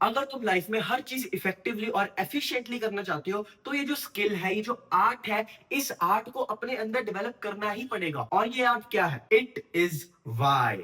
अगर तुम लाइफ में हर चीज इफेक्टिवली और एफिशिएंटली करना चाहते हो तो ये जो स्किल है, ये जो आर्ट है, इस आर्ट को अपने अंदर डेवलप करना ही पड़ेगा। और ये आर्ट क्या है? It is why,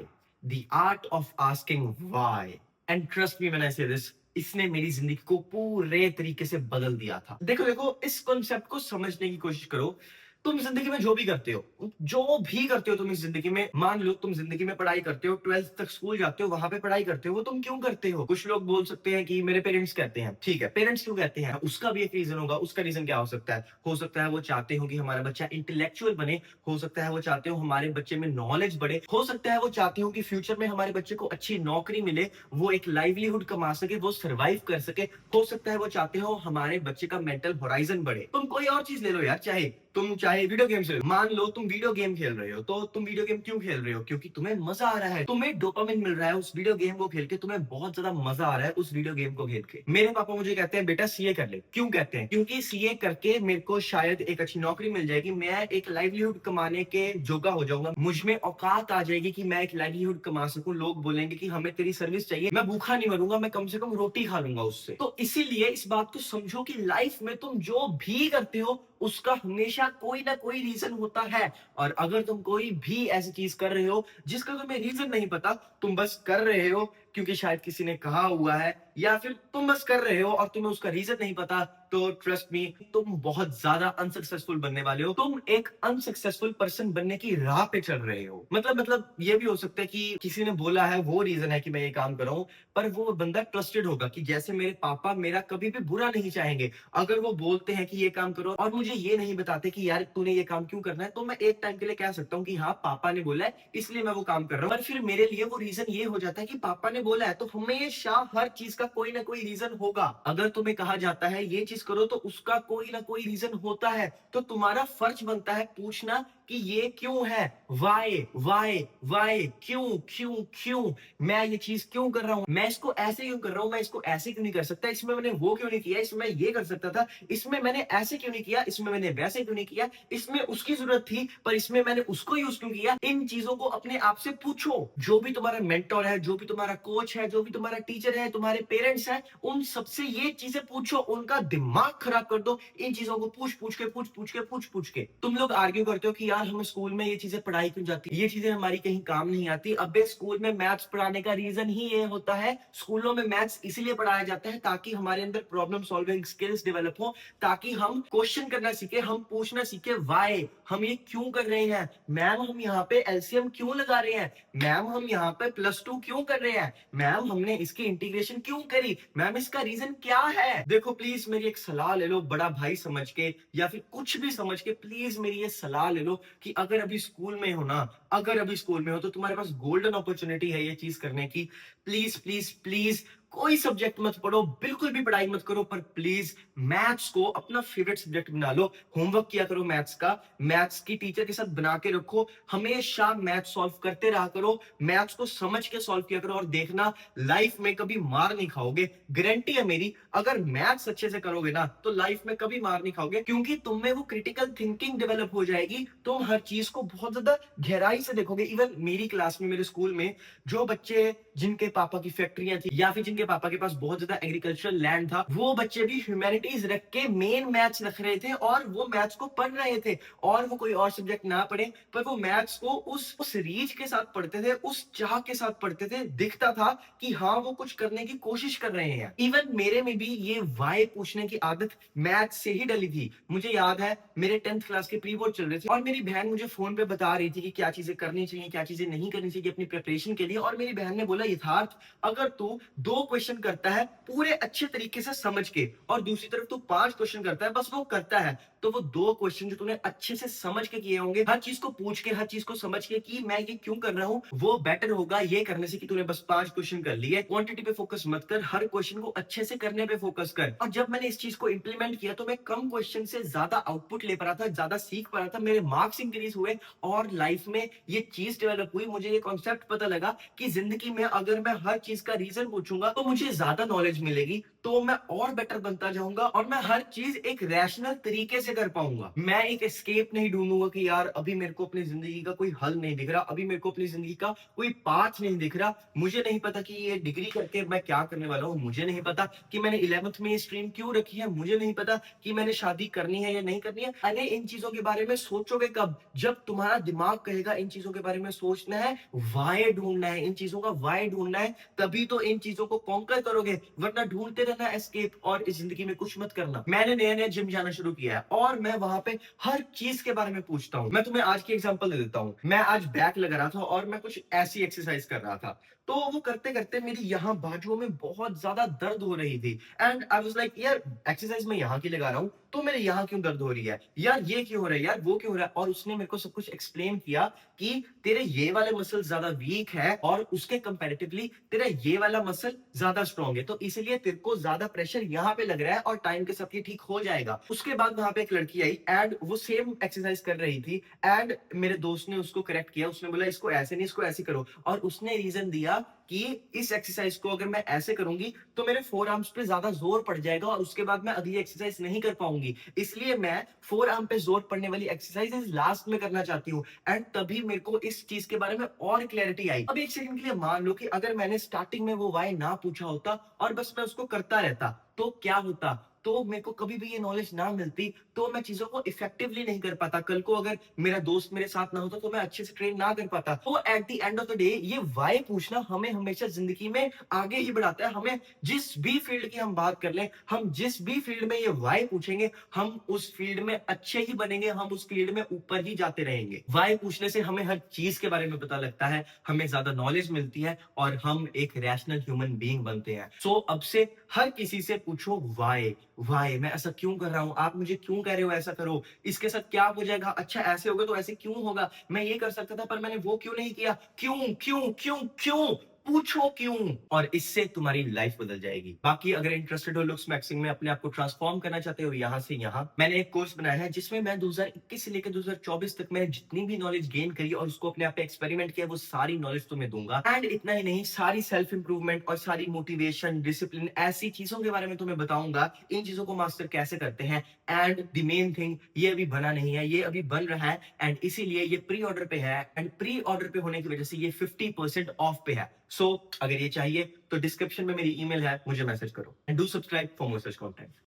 the art of asking why. And trust me when I say this, इसने मेरी जिंदगी को पूरे तरीके से बदल दिया था। देखो देखो, इस कॉन्सेप्ट को समझने की कोशिश करो। तुम जिंदगी में जो भी करते हो, जो भी करते हो तुम इस जिंदगी में, मान लो तुम जिंदगी में पढ़ाई करते हो, 12th तक स्कूल जाते हो, वहां पे पढ़ाई करते हो, वो तुम क्यों करते हो? कुछ लोग बोल सकते हैं कि मेरे पेरेंट्स कहते हैं। ठीक है, पेरेंट्स क्यों कहते हैं, उसका भी एक रीजन होगा। उसका रीजन क्या हो सकता है? हो सकता है वो चाहते हो कि हमारा बच्चा इंटेलेक्चुअल बने, हो सकता है वो चाहते हो हमारे बच्चे में नॉलेज बढ़े, हो सकता है वो चाहते हो कि फ्यूचर में हमारे बच्चे को अच्छी नौकरी मिले, वो एक लाइवलीहुड कमा सके, वो सर्वाइव कर सके, हो सकता है वो चाहते हो हमारे बच्चे का मेंटल होराइजन बढ़े। तुम कोई और चीज ले लो यार, चाहे वीडियो गेम्स ले लो। मान लो तुम वीडियो गेम खेल रहे हो, तो तुम वीडियो गेम क्यों खेल रहे हो? क्योंकि तुम्हें मजा आ रहा है, तुम्हें डोपामिन मिल रहा है उस वीडियो गेम को खेल के, तुम्हें बहुत ज्यादा मजा आ रहा है उस वीडियो गेम को खेल के। मेरे पापा मुझे कहते हैं बेटा सीए कर ले। क्यों कहते हैं? क्योंकि सीए करके मेरे को शायद एक अच्छी नौकरी मिल जाएगी, मैं एक लाइवलीहुड कमाने के जोगा हो जाऊंगा, मुझ में औकात आ जाएगी कि मैं एक लाइवलीहुड कमा सकूं। लोग बोलेंगे कि हमें तेरी सर्विस चाहिए, मैं भूखा नहीं मरूंगा, मैं कम से कम रोटी खा लूंगा उससे। तो इसीलिए इस बात को समझो कि लाइफ में तुम जो भी करते हो उसका हमेशा कोई ना कोई रीजन होता है। और अगर तुम कोई भी ऐसी चीज कर रहे हो जिसका तुम्हें रीजन नहीं पता, तुम बस कर रहे हो क्योंकि शायद किसी ने कहा हुआ है, या फिर तुम बस कर रहे हो और तुम्हें उसका रीजन नहीं पता, तो ट्रस्ट मी, तुम बहुत ज्यादा अनसक्सेसफुल बनने वाले हो। तुम एक अनसक्सेसफुल पर्सन बनने की राह पे चल रहे हो। मतलब ये भी हो सकता है कि किसी ने बोला है, वो रीजन है कि मैं ये काम कर रहा हूं, पर वो बंदा ट्रस्टेड होगा कि जैसे मेरे पापा मेरा कभी भी बुरा नहीं चाहेंगे। अगर वो बोलते हैं कि ये काम करो और मुझे ये नहीं बताते कि यार तूने ये काम क्यों करना है, तो मैं एक टाइम के लिए कह सकता हूँ कि हाँ, पापा ने बोला है इसलिए मैं वो काम कर रहा हूँ। पर फिर मेरे लिए वो रीजन ये हो जाता है कि पापा ने बोला है, तो हमेशा हर चीज का कोई ना कोई रीजन होगा। अगर तुम्हें कहा जाता है ये चीज करो, तो उसका कोई ना कोई रीजन होता है। तो तुम्हारा फर्ज बनता है पूछना कि ये क्यों है। वाई वाई वाई, क्यों क्यों क्यों, मैं ये चीज क्यों कर रहा हूँ, मैं इसको ऐसे क्यों कर रहा हूँ, मैं इसको ऐसे क्यों नहीं कर सकता, इसमें मैंने वो क्यों नहीं किया, इसमें ये कर सकता था, इसमें मैंने ऐसे क्यों नहीं किया, इसमें मैंने वैसे क्यों नहीं किया, इसमें उसकी जरूरत थी पर इसमें मैंने उसको यूज क्यों किया। इन चीजों को अपने आप से पूछो। जो भी तुम्हारा मेंटर है, जो भी तुम्हारा कोच है, जो भी तुम्हारा टीचर है, तुम्हारे पेरेंट्स हैं, उन सबसे ये चीजें पूछो, उनका दिमाग खराब कर दो इन चीजों को पूछ के। तुम लोग आर्ग्यू करते हो कि यार हमें स्कूल में ये चीजें पढ़ाई क्यों जाती है, ये चीजें हमारी कहीं काम नहीं आती। अबे स्कूल में मैथ्स पढ़ाने का रीजन ही ये होता है। स्कूलों में मैथ्स इसलिए पढ़ाया जाता है ताकि हमारे अंदर प्रॉब्लम सॉल्विंग स्किल्स डेवलप हो, ताकि हम क्वेश्चन करना सीखे, हम पूछना सीखे। वाई, हम ये क्यों कर रहे हैं मैम, हम यहाँ पे एलसीएम क्यों लगा रहे हैं मैम, हम यहाँ पे +2 क्यों कर रहे हैं मैम, हमने इसकी इंटीग्रेशन क्यों करी मैम, इसका रीजन क्या है। देखो प्लीज मेरी एक सलाह ले लो, बड़ा भाई समझ के या फिर कुछ भी समझ के, प्लीज मेरी ये सलाह ले लो कि अगर अभी स्कूल में हो ना, अगर अभी स्कूल में हो तो तुम्हारे पास गोल्डन अपॉर्चुनिटी है ये चीज करने की। प्लीज प्लीज प्लीज कोई सब्जेक्ट मत पढ़ो, बिल्कुल भी पढ़ाई मत करो, पर प्लीज मैथ्स को अपना फेवरेट सब्जेक्ट बना लो। होमवर्क किया करो मैथ्स का, मैथ्स की टीचर के साथ बना के रखो, हमेशा मैथ्स सॉल्व करते रहा करो, मैथ्स को समझ के सॉल्व किया करो, और देखना लाइफ में कभी मार नहीं खाओगे। गारंटी है मेरी, अगर मैथ्स अच्छे से करोगे ना तो लाइफ में कभी मार नहीं खाओगे, क्योंकि तुम में वो क्रिटिकल थिंकिंग डेवलप हो जाएगी। तुम हर चीज को बहुत ज्यादा गहराई से देखोगे। इवन मेरी क्लास में, मेरे स्कूल में जो बच्चे जिनके पापा की फैक्ट्रियां थी या फिर जिनके पापा के पास बहुत ज्यादा एग्रीकल्चरल लैंड था, वो बच्चे भी ह्यूमैनिटीज रख के मेन मैथ्स रख रहे थे और वो मैथ्स को पढ़ रहे थे। और वो कोई और सब्जेक्ट ना पढ़े, पर वो मैथ्स को उस रीच के साथ पढ़ते थे, उस चाह के साथ पढ़ते थे। दिखता था कि हाँ, वो कुछ करने की कोशिश कर रहे हैं। इवन मेरे में भी ये वाई पूछने की आदत मैथ्स से ही डली थी। मुझे याद है मेरे 10th क्लास के प्री बोर्ड चल रहे थे और मेरी बहन मुझे फोन पे बता रही थी कि क्या चीजें करनी चाहिए, क्या चीजें नहीं करनी चाहिए अपनी प्रिपरेशन के लिए। और मेरी बहन ने बोला, यथार्थ, अगर तू 2 क्वेश्चन करता है पूरे अच्छे तरीके से समझ के, और दूसरी तरफ तू 5 क्वेश्चन करता है बस वो करता है, तो वो 2 क्वेश्चन जो तूने अच्छे से समझ के किए होंगे, हर चीज को पूछ के, हर चीज को समझ के कि मैं ये क्यों कर रहा हूँ, वो बेटर होगा ये करने से कि तूने बस 5 क्वेश्चन कर लिए। क्वांटिटी पे फोकस मत कर, हर क्वेश्चन को अच्छे से करने पे फोकस कर। और जब मैंने इस चीज को इंप्लीमेंट किया तो मैं कम क्वेश्चन से ज्यादा आउटपुट ले पा रहा था, ज्यादा सीख पा रहा था, मेरे मार्क्स इंक्रीज हुए और लाइफ में ये चीज डेवलप हुई। मुझे ये कॉन्सेप्ट पता लगा कि जिंदगी में अगर मैं हर चीज का रीजन पूछूंगा तो मुझे ज्यादा नॉलेज मिलेगी, तो मैं और बेटर बनता जाऊंगा और मैं हर चीज एक रैशनल तरीके से कर पाऊंगा। मैं एक एस्केप नहीं ढूंढूंगा कि यार अभी मेरे को अपनी जिंदगी का कोई हल नहीं दिख रहा, अभी मेरे को अपनी जिंदगी का कोई पाथ नहीं दिख रहा, मुझे नहीं पता कि ये डिग्री करके मैं क्या करने वाला हूँ, मुझे नहीं पता कि मैंने 11th में ये स्ट्रीम क्यों रखी है, मुझे नहीं पता कि मैंने शादी करनी है या नहीं करनी है। अरे इन चीजों के बारे में सोचोगे कब? जब तुम्हारा दिमाग कहेगा इन चीजों के बारे में सोचना है, वाई ढूंढना है, इन चीजों का वाई ढूंढना है, तभी तो इन चीजों को कॉन्कर करोगे, वरना ढूंढते रहना एस्केप और इस जिंदगी में कुछ मत करना। मैंने नया नया जिम जाना शुरू किया है और मैं वहां पे हर चीज के बारे में पूछता हूँ। मैं तुम्हें आज की एग्जांपल दे देता हूँ। मैं आज बैक लगा रहा था और मैं कुछ ऐसी एक्सरसाइज कर रहा था, तो वो करते करते मेरी यहाँ बाजुओं में बहुत ज्यादा दर्द हो रही थी। एंड आई वाज लाइक यार एक्सरसाइज मैं यहाँ की लगा रहा हूँ तो मेरे यहाँ क्यों दर्द हो रही है, यार ये क्यों हो रहा है, यार वो क्यों हो रहा है। और उसने मेरे को सब कुछ एक्सप्लेन किया कि तेरे ये वाले मसल ज्यादा वीक है और उसके कंपैरेटिवली तेरा ये वाला मसल ज्यादा स्ट्रांग है, तो इसीलिए तेरे को ज्यादा प्रेशर यहाँ पे लग रहा है और टाइम के साथ ये ठीक हो जाएगा। उसके बाद वहां पे एक लड़की आई एंड वो सेम एक्सरसाइज कर रही थी एंड मेरे दोस्त ने उसको करेक्ट किया, उसने बोला इसको ऐसे नहीं इसको ऐसे करो, और उसने रीजन दिया कि इस एक्सरसाइज को अगर मैं ऐसे करूंगी तो मेरे फोर आर्म्स पे ज्यादा जोर पड़ जाएगा और उसके बाद मैं अगली एक्सरसाइज नहीं कर पाऊंगी, इसलिए मैं फोर आर्म पे जोर पड़ने वाली एक्सरसाइज लास्ट में करना चाहती हूँ। एंड तभी मेरे को इस चीज के बारे में और क्लैरिटी आई। अब एक सेकंड के लिए मान लो कि अगर मैंने स्टार्टिंग में वो वाई ना पूछा होता और बस मैं उसको करता रहता, तो क्या होता? तो मेरे को कभी भी ये नॉलेज ना मिलती, तो मैं चीजों को इफेक्टिवली नहीं कर पाता। कल को अगर मेरा दोस्त मेरे साथ ना होता तो मैं अच्छे से ट्रेन ना कर पाता। तो at the end of the day ये वाई पूछना हमें हमेशा जिंदगी में आगे ही बढ़ाता है। हमें जिस भी फील्ड की हम बात कर लें, हम जिस भी फील्ड में ये वाई पूछेंगे, हम उस फील्ड में अच्छे ही बनेंगे, हम उस फील्ड में ऊपर ही जाते रहेंगे। वाई पूछने से हमें हर चीज के बारे में पता लगता है, हमें ज्यादा नॉलेज मिलती है और हम एक रैशनल ह्यूमन बीइंग बनते हैं। सो अब से हर किसी से पूछो वाई, वाई मैं ऐसा क्यों कर रहा हूं, आप मुझे क्यों कह रहे हो ऐसा करो, इसके साथ क्या हो जाएगा, अच्छा ऐसे होगा तो ऐसे क्यों होगा, मैं ये कर सकता था पर मैंने वो क्यों नहीं किया, क्यों क्यों क्यों क्यों, पूछो क्यों, और इससे तुम्हारी लाइफ बदल जाएगी। बाकी अगर इंटरेस्टेड हो लुक्स मैक्सिंग में अपने आप को ट्रांसफॉर्म करना चाहते हो यहाँ से यहाँ, मैंने एक कोर्स बनाया है जिसमें मैं 2021 से लेकर 2024 तक मैंने जितनी भी नॉलेज गेन करी और उसको अपने आप पे एक्सपेरिमेंट किया, वो सारी नॉलेज तुम्हें दूंगा। एंड इतना ही नहीं, सारी सेल्फ इंप्रूवमेंट और सारी मोटिवेशन डिसिप्लिन ऐसी चीजों के बारे में तुम्हें बताऊंगा, इन चीजों को मास्टर कैसे करते हैं। एंड द मेन थिंग, ये अभी बना नहीं है, ये अभी बन रहा है एंड इसीलिए ये प्री ऑर्डर पे है एंड प्री ऑर्डर पे होने की वजह से ये 50% ऑफ पे है। सो अगर ये चाहिए तो डिस्क्रिप्शन में मेरी ईमेल है, मुझे मैसेज करो and do subscribe for more such content.